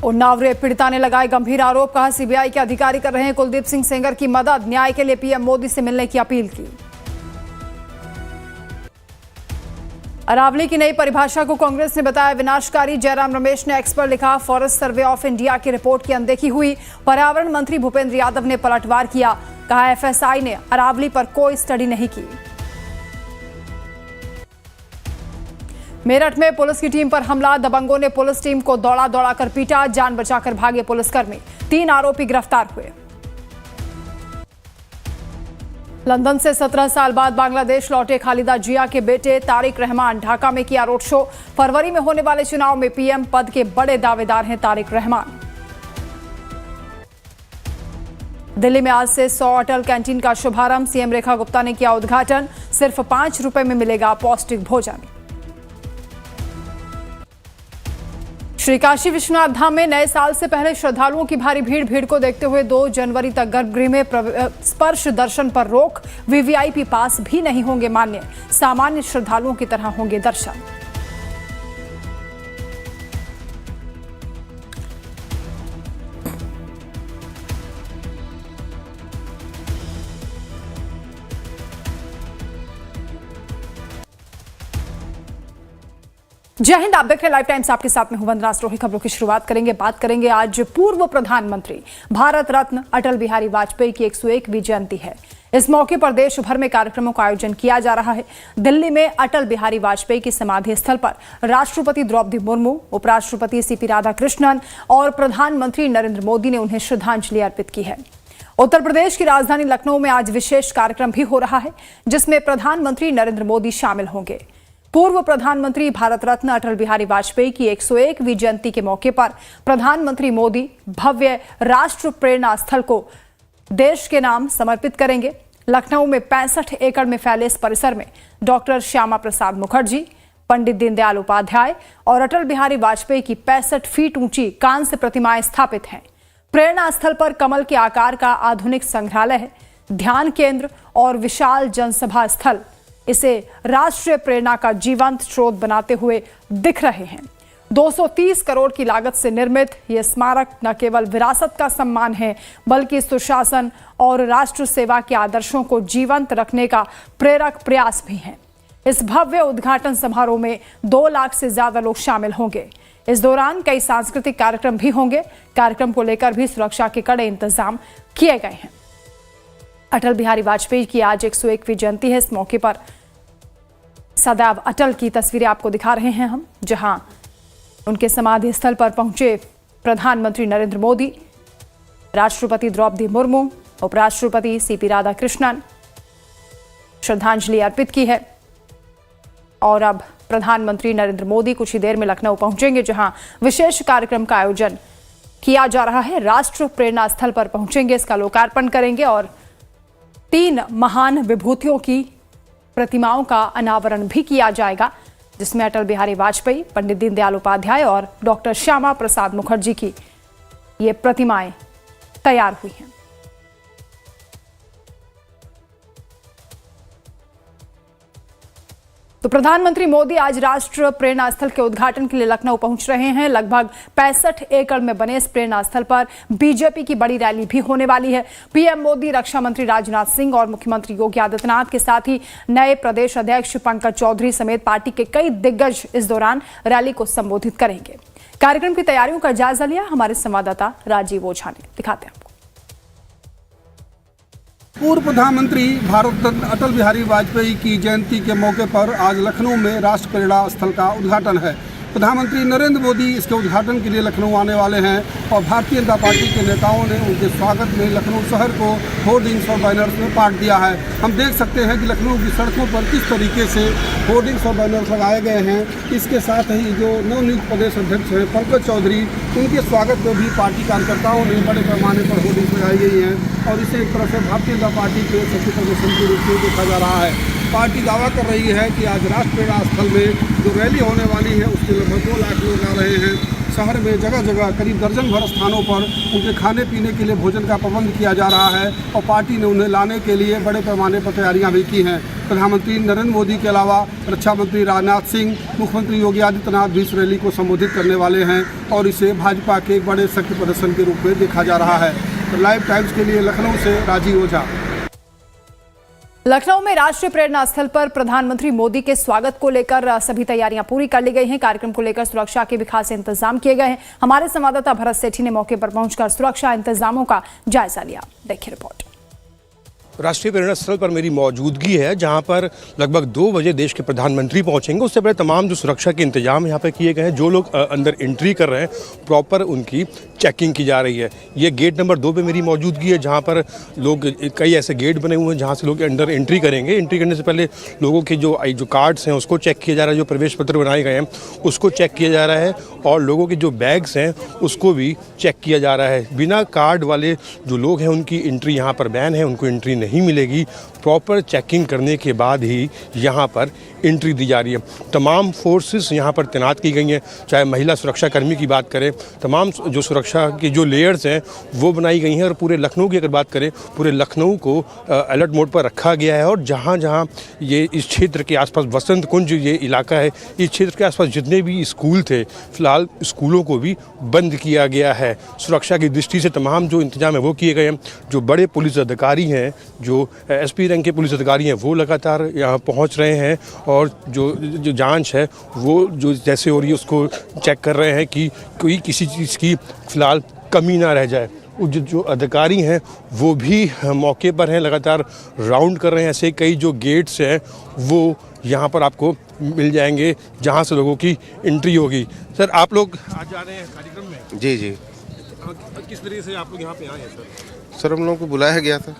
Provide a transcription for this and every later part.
Unnao rape पीड़िता ने लगाए गंभीर आरोप, कहा सीबीआई के अधिकारी कर रहे हैं कुलदीप सिंह सेंगर की मदद, न्याय के लिए पीएम मोदी से मिलने की अपील की। अरावली की नई परिभाषा को कांग्रेस ने बताया विनाशकारी, जयराम रमेश ने एक्स पर लिखा फॉरेस्ट सर्वे ऑफ इंडिया की रिपोर्ट की अनदेखी हुई, पर्यावरण मंत्री भूपेंद्र यादव ने पलटवार किया, कहा एफएसआई ने अरावली पर कोई स्टडी नहीं की। मेरठ में पुलिस की टीम पर हमला, दबंगों ने पुलिस टीम को दौड़ा दौड़ा कर पीटा, जान बचाकर भागे पुलिसकर्मी, 3 आरोपी गिरफ्तार हुए। लंदन से 17 साल बाद बांग्लादेश लौटे खालिदा जिया के बेटे तारिक रहमान, ढाका में किया रोड शो, फरवरी में होने वाले चुनाव में पीएम पद के बड़े दावेदार हैं तारिक रहमान। दिल्ली में आज से 100 अटल कैंटीन का शुभारंभ, सीएम रेखा गुप्ता ने किया उद्घाटन, सिर्फ 5 रुपए में मिलेगा पौष्टिक भोजन। श्री काशी विश्वनाथ धाम में नए साल से पहले श्रद्धालुओं की भारी भीड़ को देखते हुए 2 जनवरी तक गर्भगृह में स्पर्श दर्शन पर रोक, वीवीआईपी पास भी नहीं होंगे मान्य, सामान्य श्रद्धालुओं की तरह होंगे दर्शन। जय हिंद, आप देख रहे हैं लाइव टाइम्स, आपके साथ में हूं वंदना स्रोही। खबरों की शुरुआत करेंगे, बात करेंगे आज पूर्व प्रधानमंत्री भारत रत्न अटल बिहारी वाजपेयी की 101वीं जयंती है। इस मौके पर देश भर में कार्यक्रमों का आयोजन किया जा रहा है। दिल्ली में अटल बिहारी वाजपेयी की समाधि स्थल पर राष्ट्रपति द्रौपदी मुर्मू, उपराष्ट्रपति सीपी राधाकृष्णन और प्रधानमंत्री नरेंद्र मोदी ने उन्हें श्रद्धांजलि अर्पित की है। उत्तर प्रदेश की राजधानी लखनऊ में आज विशेष कार्यक्रम भी हो रहा है, जिसमें प्रधानमंत्री नरेंद्र मोदी शामिल होंगे। पूर्व प्रधानमंत्री भारत रत्न अटल बिहारी वाजपेयी की 101वीं जयंती के मौके पर प्रधानमंत्री मोदी भव्य राष्ट्र प्रेरणा स्थल को देश के नाम समर्पित करेंगे। लखनऊ में 65 एकड़ में फैले इस परिसर में डॉक्टर श्यामा प्रसाद मुखर्जी, पंडित दीनदयाल उपाध्याय और अटल बिहारी वाजपेयी की 65 फीट ऊंची कांस्य प्रतिमाएं स्थापित हैं। प्रेरणा स्थल पर कमल के आकार का आधुनिक संग्रहालय है, ध्यान केंद्र और विशाल जनसभा स्थल इसे राष्ट्रीय प्रेरणा का जीवंत स्रोत बनाते हुए दिख रहे हैं। 230 करोड़ की लागत से निर्मित यह स्मारक न केवल विरासत का सम्मान है, बल्कि सुशासन और राष्ट्र सेवा के आदर्शों को जीवंत रखने का प्रेरक प्रयास भी है। इस भव्य उद्घाटन समारोह में 2 लाख से ज्यादा लोग शामिल होंगे। इस दौरान कई सांस्कृतिक कार्यक्रम भी होंगे। कार्यक्रम को लेकर भी सुरक्षा के कड़े इंतजाम किए गए हैं। अटल बिहारी वाजपेयी की आज 101वीं जयंती है। इस मौके पर सदैव अटल की तस्वीरें आपको दिखा रहे हैं हम, जहां उनके समाधि स्थल पर पहुंचे प्रधानमंत्री नरेंद्र मोदी, राष्ट्रपति द्रौपदी मुर्मू, उपराष्ट्रपति सीपी राधाकृष्णन, श्रद्धांजलि अर्पित की है। और अब प्रधानमंत्री नरेंद्र मोदी कुछ ही देर में लखनऊ पहुंचेंगे, जहां विशेष कार्यक्रम का आयोजन किया जा रहा है। राष्ट्र प्रेरणा स्थल पर पहुंचेंगे, इसका लोकार्पण करेंगे और 3 महान विभूतियों की प्रतिमाओं का अनावरण भी किया जाएगा, जिसमें अटल बिहारी वाजपेयी, पंडित दीनदयाल उपाध्याय और डॉक्टर श्यामा प्रसाद मुखर्जी की ये प्रतिमाएं तैयार हुई हैं। तो प्रधानमंत्री मोदी आज राष्ट्र प्रेरणा स्थल के उद्घाटन के लिए लखनऊ पहुंच रहे हैं। लगभग 65 एकड़ में बने इस प्रेरणा स्थल पर बीजेपी की बड़ी रैली भी होने वाली है। पीएम मोदी, रक्षा मंत्री राजनाथ सिंह और मुख्यमंत्री योगी आदित्यनाथ के साथ ही नए प्रदेश अध्यक्ष पंकज चौधरी समेत पार्टी के कई दिग्गज इस दौरान रैली को संबोधित करेंगे। कार्यक्रम की तैयारियों का जायजा लिया हमारे संवाददाता राजीव ओझा ने, दिखाते हैं आपको। पूर्व प्रधानमंत्री भारत रत्न अटल बिहारी वाजपेयी की जयंती के मौके पर आज लखनऊ में राष्ट्र प्रेरणा स्थल का उद्घाटन है। प्रधानमंत्री नरेंद्र मोदी इसके उद्घाटन के लिए लखनऊ आने वाले हैं और भारतीय जनता पार्टी के नेताओं ने उनके स्वागत में लखनऊ शहर को होर्डिंग्स और बैनर्स में बांट दिया है। हम देख सकते हैं कि लखनऊ की सड़कों पर किस तरीके से होर्डिंग्स और बैनर्स लगाए गए हैं। इसके साथ ही जो नवनियुक्त प्रदेश अध्यक्ष हैं पंकज चौधरी, उनके स्वागत में भी पार्टी कार्यकर्ताओं ने बड़े पैमाने पर होर्डिंग्स लगाई गई हैं और इसे एक तरह से भारतीय जनता पार्टी के शक्ति प्रदर्शन के रूप में देखा जा रहा है। पार्टी दावा कर रही है कि आज राष्ट्र प्रेरणा स्थल में जो रैली होने वाली है उसके लगभग 2 लाख लोग आ रहे हैं। शहर में जगह जगह करीब दर्जन भर स्थानों पर उनके खाने पीने के लिए भोजन का प्रबंध किया जा रहा है और पार्टी ने उन्हें लाने के लिए बड़े पैमाने पर तैयारियां भी की हैं। प्रधानमंत्री नरेंद्र मोदी के अलावा रक्षा मंत्री राजनाथ सिंह, मुख्यमंत्री योगी आदित्यनाथ भी इस रैली को संबोधित करने वाले हैं और इसे भाजपा के एक बड़े शक्ति प्रदर्शन के रूप में देखा जा रहा है। तो लाइव टाइम्स के लिए लखनऊ से राजीव ओझा। लखनऊ में राष्ट्रीय प्रेरणा स्थल पर प्रधानमंत्री मोदी के स्वागत को लेकर सभी तैयारियां पूरी कर ली गई हैं। कार्यक्रम को लेकर सुरक्षा के भी खास इंतजाम किए गए हैं। हमारे संवाददाता भरत सेठी ने मौके पर पहुंचकर सुरक्षा इंतजामों का जायजा लिया। देखिए रिपोर्ट। राष्ट्रीय प्रेरणा स्थल पर मेरी मौजूदगी है, जहां पर लगभग 2 बजे देश के प्रधानमंत्री पहुंचेंगे। उससे पहले तमाम जो सुरक्षा के इंतजाम यहाँ पे किए गए हैं, जो लोग अंदर एंट्री कर रहे हैं प्रॉपर उनकी चेकिंग की जा रही है। ये गेट नंबर 2 पे मेरी मौजूदगी है, जहाँ पर लोग कई ऐसे गेट बने हुए हैं जहाँ से लोग अंदर एंट्री करेंगे। एंट्री करने से पहले लोगों के जो कार्ड्स हैं उसको चेक किया जा रहा है, जो प्रवेश पत्र बनाए गए हैं उसको चेक किया जा रहा है, और लोगों के जो बैग्स हैं उसको भी चेक किया जा रहा है। बिना कार्ड वाले जो लोग हैं उनकी एंट्री यहाँ पर बैन है, उनको एंट्री नहीं मिलेगी। प्रॉपर चेकिंग करने के बाद ही यहाँ पर एंट्री दी जा रही है। तमाम फोर्सेस यहाँ पर तैनात की गई हैं, चाहे महिला सुरक्षा कर्मी की बात करें, तमाम जो सुरक्षा की जो लेयर्स हैं वो बनाई गई हैं। और पूरे लखनऊ की अगर बात करें, पूरे लखनऊ को अलर्ट मोड पर रखा गया है। और जहाँ जहाँ ये इस क्षेत्र के आसपास वसंत कुंज ये इलाका है, इस क्षेत्र के आसपास जितने भी स्कूल थे, फिलहाल स्कूलों को भी बंद किया गया है। सुरक्षा की दृष्टि से तमाम जो इंतजाम है वो किए गए हैं। जो बड़े पुलिस अधिकारी हैं, जो SP रैंक के पुलिस अधिकारी हैं, वो लगातार यहाँ पहुँच रहे हैं और जो जांच है वो जो जैसे हो रही है उसको चेक कर रहे हैं कि कोई किसी चीज़ की फ़िलहाल कमी ना रह जाए। जो अधिकारी हैं वो भी मौके पर हैं, लगातार राउंड कर रहे हैं। ऐसे कई जो गेट्स हैं वो यहाँ पर आपको मिल जाएंगे जहाँ से लोगों की एंट्री होगी। सर, आप लोग आज जा रहे हैं कार्यक्रम में? जी जी। किस तरीके से आप लोग यहाँ पे आए हैं सर? सर, हम लोगों को बुलाया गया था।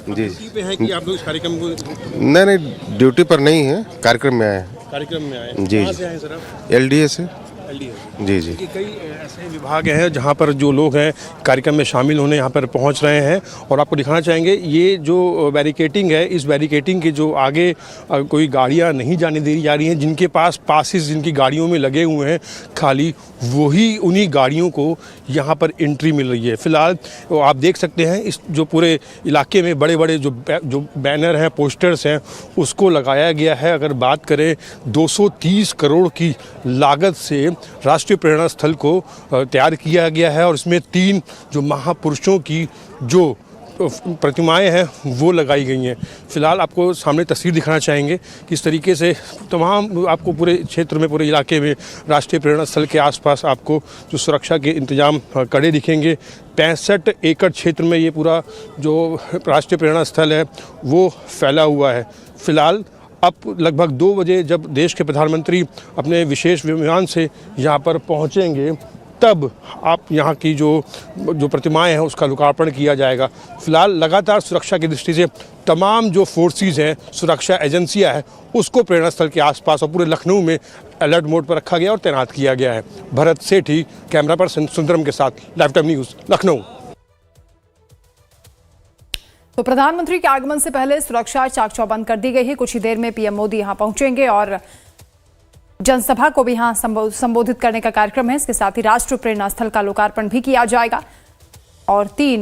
जी। जी पे हैं कि आप लोग इस कार्यक्रम को? नहीं, ड्यूटी पर नहीं है, कार्यक्रम में आए हैं। कार्यक्रम में आए? जी। कहाँ से आए सर आप? LDA से। जी जी। कई ऐसे विभाग हैं जहाँ पर जो लोग हैं कार्यक्रम में शामिल होने यहाँ पर पहुँच रहे हैं। और आपको दिखाना चाहेंगे ये जो बैरिकेटिंग है, इस बैरिकेटिंग के जो आगे कोई गाड़ियाँ नहीं जाने दी जा रही हैं। जिनके पास पासिस जिनकी गाड़ियों में लगे हुए हैं खाली, वही उन्हीं गाड़ियों को यहाँ पर एंट्री मिल रही है। फिलहाल आप देख सकते हैं इस जो पूरे इलाके में बड़े बड़े जो बैनर हैं, पोस्टर्स हैं, उसको लगाया गया है। अगर बात करें 230 करोड़ की लागत से राष्ट्रीय प्रेरणा स्थल को तैयार किया गया है और इसमें 3 जो महापुरुषों की जो प्रतिमाएं हैं वो लगाई गई हैं। फिलहाल आपको सामने तस्वीर दिखाना चाहेंगे किस तरीके से तमाम आपको पूरे क्षेत्र में, पूरे इलाके में राष्ट्रीय प्रेरणा स्थल के आसपास आपको जो सुरक्षा के इंतजाम कड़े दिखेंगे। 65 एकड़ क्षेत्र में ये पूरा जो राष्ट्रीय प्रेरणा स्थल है वो फैला हुआ है। फिलहाल अब लगभग 2 बजे जब देश के प्रधानमंत्री अपने विशेष विमान से यहाँ पर पहुँचेंगे, तब आप यहाँ की जो प्रतिमाएं हैं उसका लोकार्पण किया जाएगा। फिलहाल लगातार सुरक्षा की दृष्टि से तमाम जो फोर्सेस हैं, सुरक्षा एजेंसियां हैं, उसको प्रेरणा स्थल के आसपास और पूरे लखनऊ में अलर्ट मोड पर रखा गया और तैनात किया गया है। भरत सेठी, कैमरा पर्सन सुंदरम के साथ, लाइव टाइम न्यूज़, लखनऊ। तो प्रधानमंत्री के आगमन से पहले सुरक्षा चाक चौबंद कर दी गई है। कुछ ही देर में PM मोदी यहां पहुंचेंगे और जनसभा को भी यहां संबोधित करने का कार्यक्रम है। इसके साथ ही राष्ट्रीय प्रेरणा स्थल का लोकार्पण भी किया जाएगा और 3